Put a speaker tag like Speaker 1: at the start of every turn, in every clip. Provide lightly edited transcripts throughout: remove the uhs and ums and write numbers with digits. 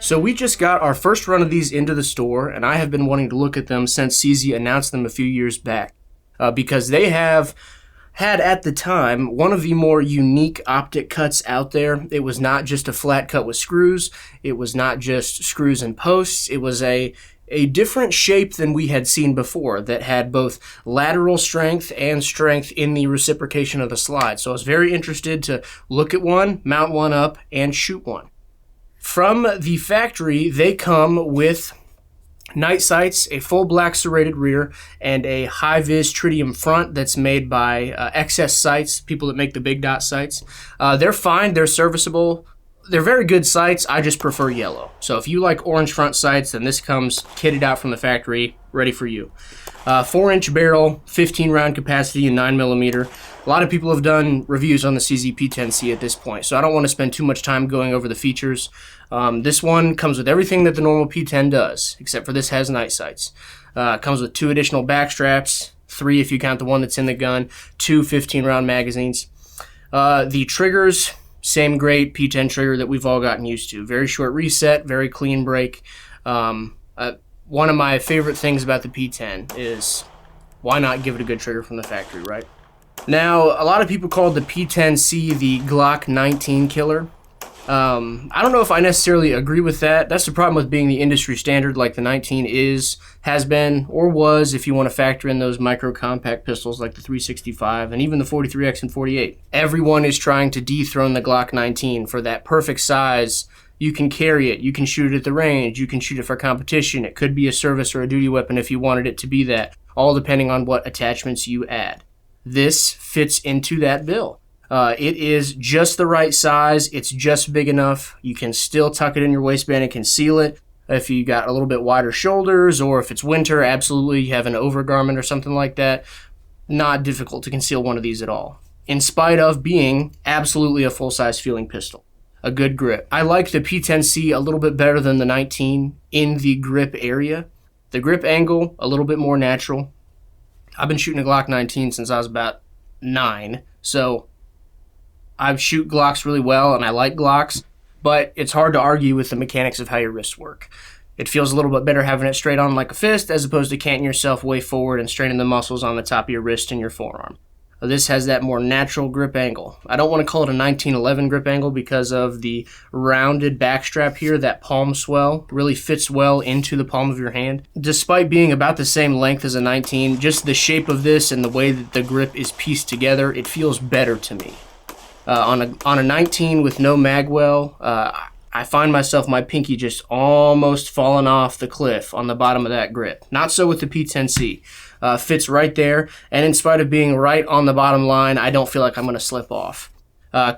Speaker 1: So we just got our first run of these into the store, and I have been wanting to look at them since CZ announced them a few years back, because they have had at the time one of the more unique optic cuts out there. It was not just a flat cut with screws. It was not just screws and posts. It was a different shape than we had seen before that had both lateral strength and strength in the reciprocation of the slide. So I was very interested to look at one, mount one up, and shoot one. From the factory, they come with night sights, a full black serrated rear, and a high-vis tritium front that's made by XS Sights, people that make the big dot sights. They're fine, they're serviceable. They're very good sights. I just prefer yellow. So if you like orange front sights, then this comes kitted out from the factory, ready for you. 4-inch barrel, 15 round capacity, and 9mm. A lot of people have done reviews on the CZ P10C at this point, so I don't want to spend too much time going over the features. This one comes with everything that the normal P10 does, except for this has night sights. Comes with 2 additional back straps, 3 if you count the one that's in the gun, 2 15-round magazines. The triggers, same great P10 trigger that we've all gotten used to. Very short reset, very clean break. One of my favorite things about the P10 is why not give it a good trigger from the factory, right? Now, a lot of people call the P10C the Glock 19 killer. I don't know if I necessarily agree with that. That's the problem with being the industry standard like the 19 has been, or was if you want to factor in those micro compact pistols like the 365 and even the 43X and 48. Everyone is trying to dethrone the Glock 19 for that perfect size. You can carry it, you can shoot it at the range, you can shoot it for competition. It could be a service or a duty weapon if you wanted it to be that, all depending on what attachments you add. This fits into that bill. It is just the right size. It's just big enough. You can still tuck it in your waistband and conceal it. If you got a little bit wider shoulders, or if it's winter, absolutely you have an overgarment or something like that. Not difficult to conceal one of these at all, in spite of being absolutely a full-size feeling pistol. A good grip. I like the P10C a little bit better than the 19 in the grip area. The grip angle, a little bit more natural. I've been shooting a Glock 19 since I was about 9, so I shoot Glocks really well, and I like Glocks, but it's hard to argue with the mechanics of how your wrists work. It feels a little bit better having it straight on like a fist as opposed to canting yourself way forward and straining the muscles on the top of your wrist and your forearm. This has that more natural grip angle. I don't want to call it a 1911 grip angle because of the rounded backstrap here. That palm swell really fits well into the palm of your hand. Despite being about the same length as a 19, just the shape of this and the way that the grip is pieced together, it feels better to me. On a 19 with no magwell, I find myself, my pinky just almost falling off the cliff on the bottom of that grip. Not so with the P10C. Fits right there, and in spite of being right on the bottom line, I don't feel like I'm going to slip off.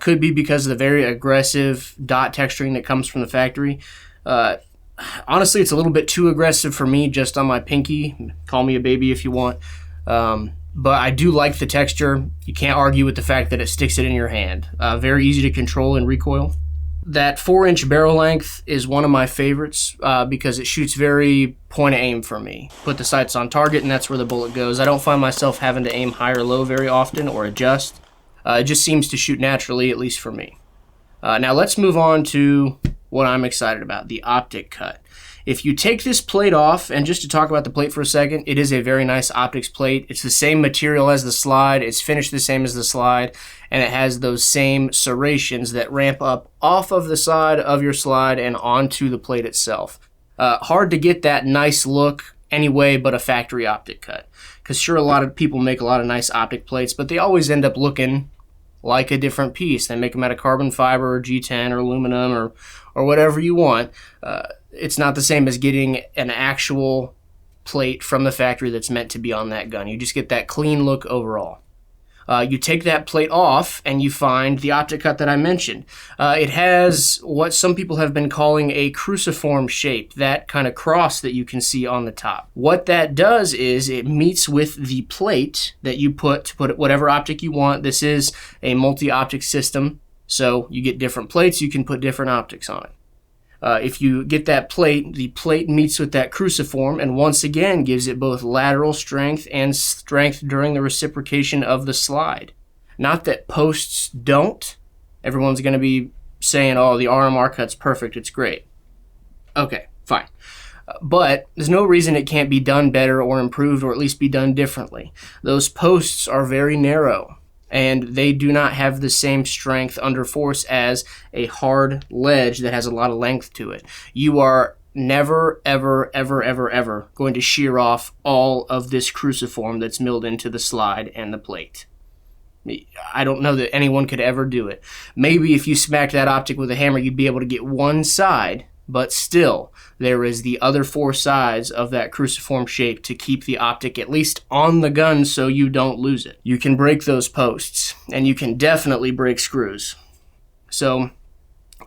Speaker 1: Could be because of the very aggressive dot texturing that comes from the factory. Honestly, it's a little bit too aggressive for me just on my pinky. Call me a baby if you want. But I do like the texture. You can't argue with the fact that it sticks it in your hand. Very easy to control and recoil. That 4-inch barrel length is one of my favorites because it shoots very point of aim for me. Put the sights on target and that's where the bullet goes. I don't find myself having to aim high or low very often or adjust. It just seems to shoot naturally, at least for me. Now let's move on to what I'm excited about, the Optic cut. If you take this plate off, and just to talk about the plate for a second, it is a very nice optics plate. It's the same material as the slide, it's finished the same as the slide, and it has those same serrations that ramp up off of the side of your slide and onto the plate itself. Hard to get that nice look anyway but a factory optic cut. Because sure, a lot of people make a lot of nice optic plates, but they always end up looking like a different piece. They make them out of carbon fiber or G10 or aluminum or whatever you want. It's not the same as getting an actual plate from the factory that's meant to be on that gun. You just get that clean look overall. You take that plate off and you find the optic cut that I mentioned. It has what some people have been calling a cruciform shape, that kind of cross that you can see on the top. What that does is it meets with the plate that you put to put whatever optic you want. This is a multi-optic system, so you get different plates, you can put different optics on it. If you get that plate, the plate meets with that cruciform and once again gives it both lateral strength and strength during the reciprocation of the slide. Not that posts don't. Everyone's going to be saying, oh, the RMR cut's perfect, it's great. Okay, fine. But there's no reason it can't be done better or improved, or at least be done differently. Those posts are very narrow, and they do not have the same strength under force as a hard ledge that has a lot of length to it. You are never, ever, ever, ever, ever going to shear off all of this cruciform that's milled into the slide and the plate. I don't know that anyone could ever do it. Maybe if you smacked that optic with a hammer, you'd be able to get one side, but still, there is the other four sides of that cruciform shape to keep the optic at least on the gun so you don't lose it. You can break those posts, and you can definitely break screws. So,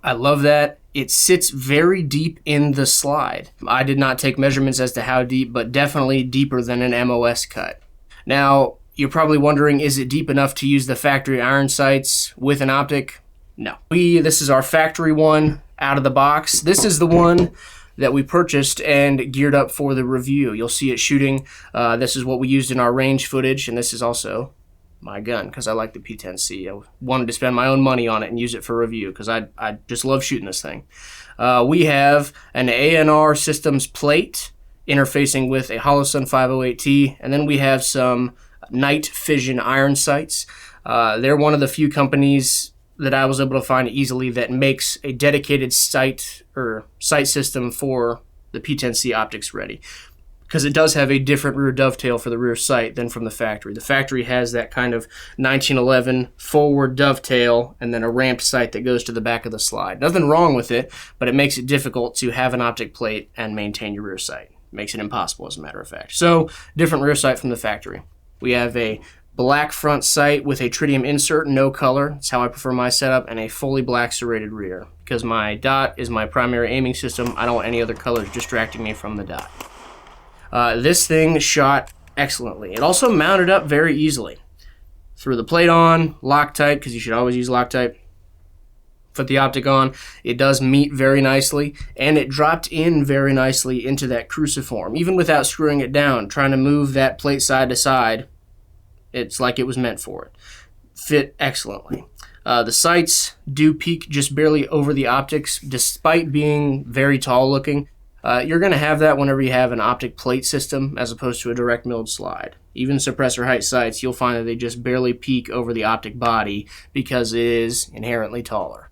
Speaker 1: I love that. It sits very deep in the slide. I did not take measurements as to how deep, but definitely deeper than an MOS cut. Now, you're probably wondering, is it deep enough to use the factory iron sights with an optic? No. This is our factory one out of the box. This is the one that we purchased and geared up for the review. You'll see it shooting. This is what we used in our range footage, and this is also my gun because I like the P10C. I wanted to spend my own money on it and use it for review because I just love shooting this thing. We have an A&R Systems plate interfacing with a Holosun 508T, and then we have some night fission iron sights. They're one of the few companies that I was able to find easily that makes a dedicated sight system for the P10C optics ready, because it does have a different rear dovetail for the rear sight than from the factory. The factory has that kind of 1911 forward dovetail and then a ramped sight that goes to the back of the slide. Nothing wrong with it, but it makes it difficult to have an optic plate and maintain your rear sight. Makes it impossible, as a matter of fact. So, different rear sight from the factory. We have a black front sight with a tritium insert, no color. That's how I prefer my setup, and a fully black serrated rear. Because my dot is my primary aiming system, I don't want any other colors distracting me from the dot. This thing shot excellently. It also mounted up very easily. Threw the plate on, Loctite, because you should always use Loctite. Put the optic on. It does meet very nicely, and it dropped in very nicely into that cruciform. Even without screwing it down, trying to move that plate side to side, it's like it was meant for it. Fit excellently. The sights do peak just barely over the optics, despite being very tall looking. You're going to have that whenever you have an optic plate system as opposed to a direct milled slide. Even suppressor height sights, you'll find that they just barely peak over the optic body because it is inherently taller.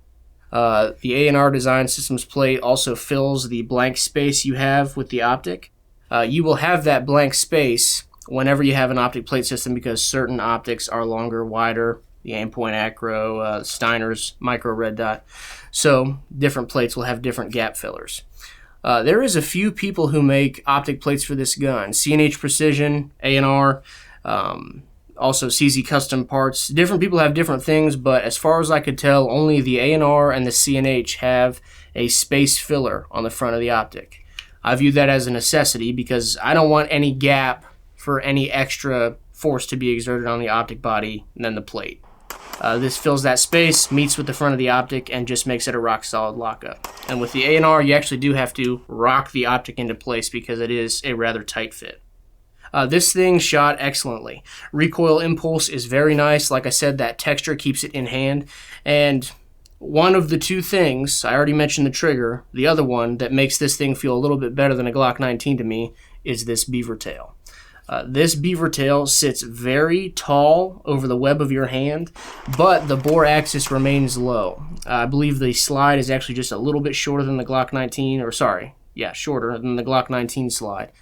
Speaker 1: The A&R Design Systems plate also fills the blank space you have with the optic. You will have that blank space whenever you have an optic plate system because certain optics are longer, wider, the Aimpoint Acro, Steiner's micro red dot. So different plates will have different gap fillers. There is a few people who make optic plates for this gun. C&H Precision, A&R, also CZ Custom Parts. Different people have different things, but as far as I could tell, only the A&R and the C&H have a space filler on the front of the optic. I view that as a necessity because I don't want any gap for any extra force to be exerted on the optic body than the plate. This fills that space, meets with the front of the optic, and just makes it a rock-solid lockup. And with the A&R, you actually do have to rock the optic into place because it is a rather tight fit. This thing shot excellently. Recoil impulse is very nice. Like I said, that texture keeps it in hand. And one of the two things, I already mentioned the trigger, the other one that makes this thing feel a little bit better than a Glock 19 to me is this beaver tail. This beaver tail sits very tall over the web of your hand, but the bore axis remains low. I believe the slide is actually just a little bit shorter than the Glock 19, shorter than the Glock 19 slide.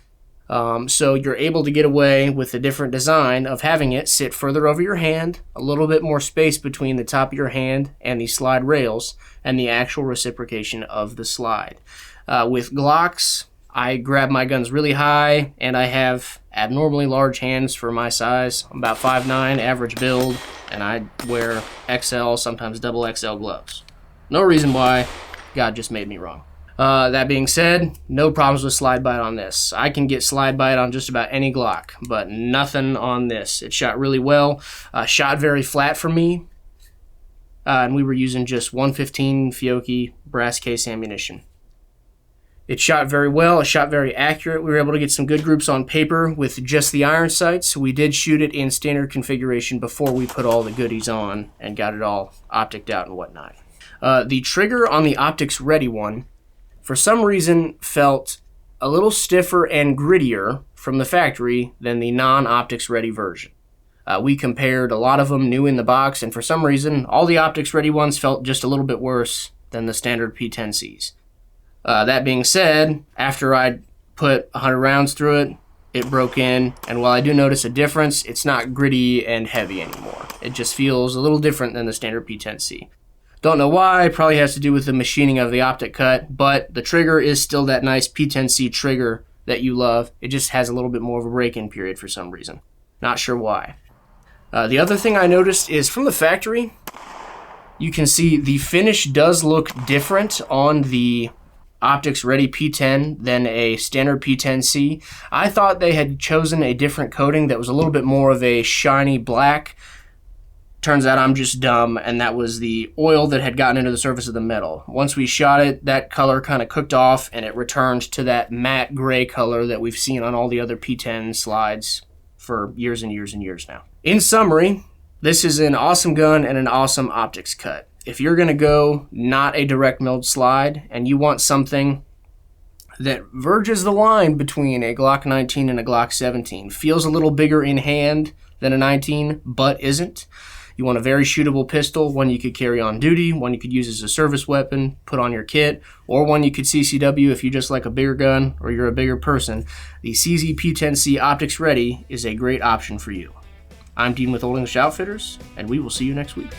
Speaker 1: So you're able to get away with the different design of having it sit further over your hand, a little bit more space between the top of your hand and the slide rails, and the actual reciprocation of the slide. With Glocks, I grab my guns really high, and I have abnormally large hands for my size. I'm about 5'9", average build, and I wear XL, sometimes double XL gloves. No reason why, God just made me wrong. That being said, no problems with slide bite on this. I can get slide bite on just about any Glock, but nothing on this. It shot really well, shot very flat for me, and we were using just 115 Fiocchi brass case ammunition. It shot very well, it shot very accurate. We were able to get some good groups on paper with just the iron sights. We did shoot it in standard configuration before we put all the goodies on and got it all opticed out and whatnot. The trigger on the Optics Ready one for some reason felt a little stiffer and grittier from the factory than the non-Optics Ready version. We compared a lot of them new in the box, and for some reason, all the Optics Ready ones felt just a little bit worse than the standard P10Cs. That being said, after I put 100 rounds through it, it broke in, and while I do notice a difference, it's not gritty and heavy anymore. It just feels a little different than the standard P10C. Don't know why, probably has to do with the machining of the optic cut, but the trigger is still that nice P10C trigger that you love. It just has a little bit more of a break-in period for some reason. Not sure why. The other thing I noticed is from the factory, you can see the finish does look different on the Optics Ready P10 than a standard P10C. I thought they had chosen a different coating that was a little bit more of a shiny black. Turns out I'm just dumb, and that was the oil that had gotten into the surface of the metal. Once we shot it, that color kind of cooked off, and it returned to that matte gray color that we've seen on all the other P10 slides for years and years and years now. In summary, this is an awesome gun and an awesome optics cut. If you're going to go not a direct milled slide and you want something that verges the line between a Glock 19 and a Glock 17, feels a little bigger in hand than a 19 but isn't, you want a very shootable pistol, one you could carry on duty, one you could use as a service weapon, put on your kit, or one you could CCW if you just like a bigger gun or you're a bigger person, the CZ P10C Optics Ready is a great option for you. I'm Dean with Old English Outfitters, and we will see you next week.